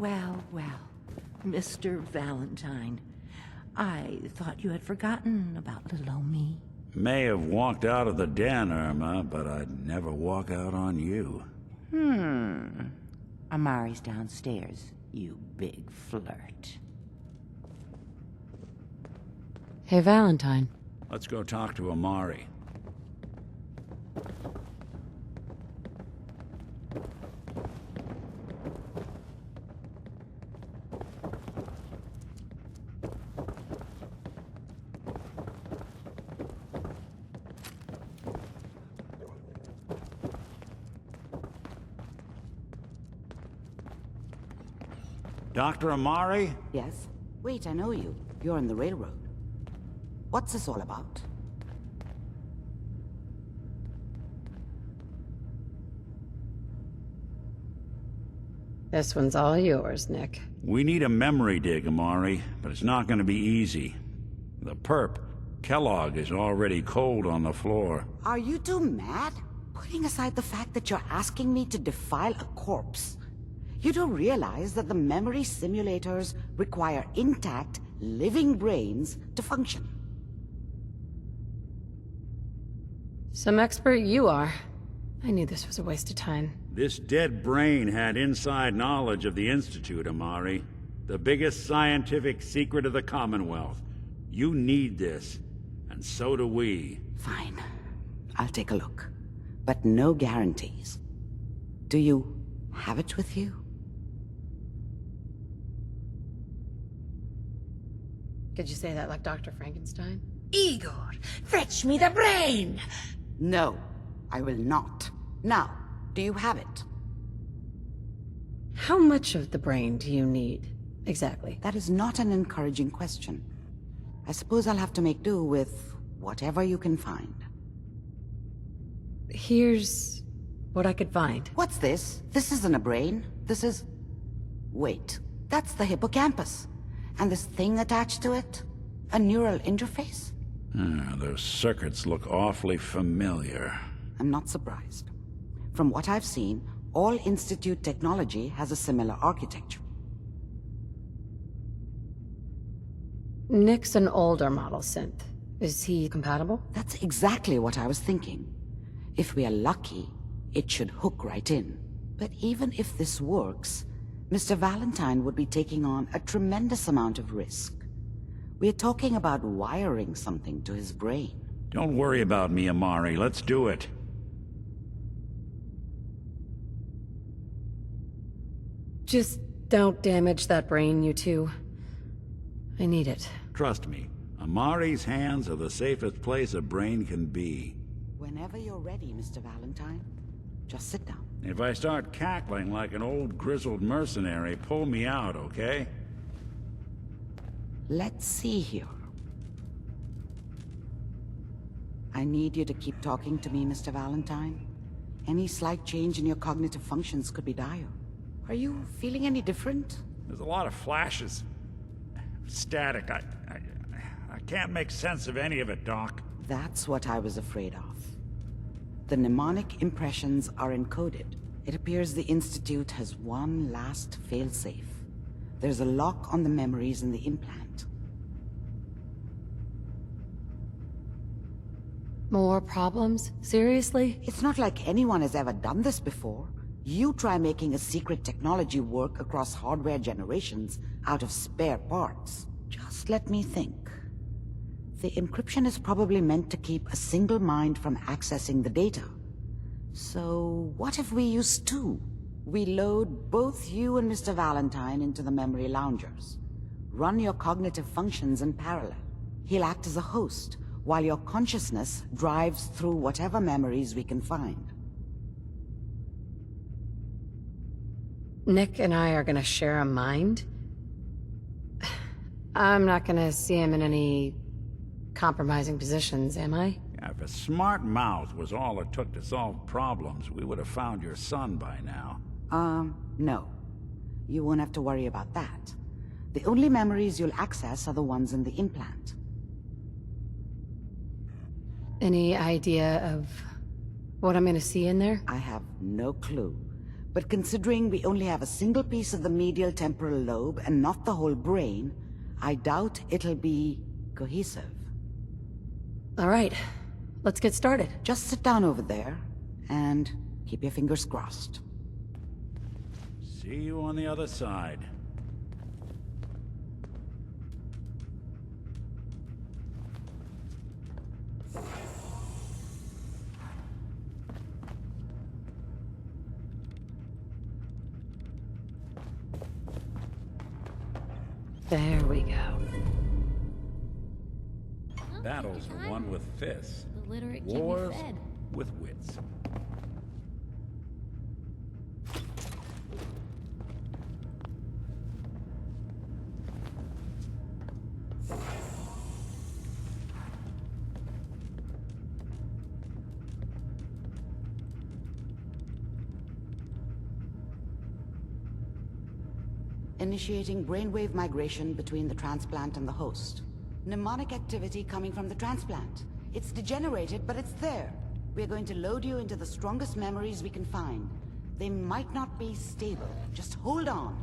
Well, well, Mr. Valentine. I thought you had forgotten about little old me. May have walked out of the den, Irma, but I'd never walk out on you. Amari's downstairs, you big flirt. Hey, Valentine. Let's go talk to Amari. Dr. Amari? Yes? Wait, I know you. You're on the railroad. What's this all about? This one's all yours, Nick. We need a memory dig, Amari, but it's not going to be easy. The perp, Kellogg, is already cold on the floor. Are you two mad? Putting aside the fact that you're asking me to defile a corpse, you do realize that the memory simulators require intact, living brains to function. Some expert you are. I knew this was a waste of time. This dead brain had inside knowledge of the Institute, Amari. The biggest scientific secret of the Commonwealth. You need this, and so do we. Fine. I'll take a look. But no guarantees. Do you have it with you? Could you say that like Dr. Frankenstein? Igor, fetch me the brain! No, I will not. Now, do you have it? How much of the brain do you need, exactly? That is not an encouraging question. I suppose I'll have to make do with whatever you can find. Here's what I could find. What's this? This isn't a brain. This is... Wait, that's the hippocampus. And this thing attached to it? A neural interface? Those circuits look awfully familiar. I'm not surprised. From what I've seen, all Institute technology has a similar architecture. Nick's an older model synth. Is he compatible? That's exactly what I was thinking. If we are lucky, it should hook right in. But even if this works, Mr. Valentine would be taking on a tremendous amount of risk. We're talking about wiring something to his brain. Don't worry about me, Amari. Let's do it. Just don't damage that brain, you two. I need it. Trust me, Amari's hands are the safest place a brain can be. Whenever you're ready, Mr. Valentine, just sit down. If I start cackling like an old grizzled mercenary, pull me out, okay? Let's see here. I need you to keep talking to me, Mr. Valentine. Any slight change in your cognitive functions could be dire. Are you feeling any different? There's a lot of flashes. Static. I can't make sense of any of it, Doc. That's what I was afraid of. The mnemonic impressions are encoded. It appears the Institute has one last failsafe. There's a lock on the memories in the implant. More problems? Seriously? It's not like anyone has ever done this before. You try making a secret technology work across hardware generations out of spare parts. Just let me think. The encryption is probably meant to keep a single mind from accessing the data. So what if we use two? We load both you and Mr. Valentine into the memory loungers. Run your cognitive functions in parallel. He'll act as a host, while your consciousness drives through whatever memories we can find. Nick and I are gonna share a mind? I'm not gonna see him in any compromising positions, am I? If a smart mouth was all it took to solve problems, we would have found your son by now. No. You won't have to worry about that. The only memories you'll access are the ones in the implant. Any idea of what I'm gonna see in there? I have no clue. But considering we only have a single piece of the medial temporal lobe and not the whole brain, I doubt it'll be cohesive. All right, let's get started. Just sit down over there and keep your fingers crossed. See you on the other side. There we go. Battles are won with fists. The literate keep you Wars fed. with wits. Initiating brainwave migration between the transplant and the host. Mnemonic activity coming from the transplant. It's degenerated, but it's there. We're going to load you into the strongest memories we can find. They might not be stable. Just hold on.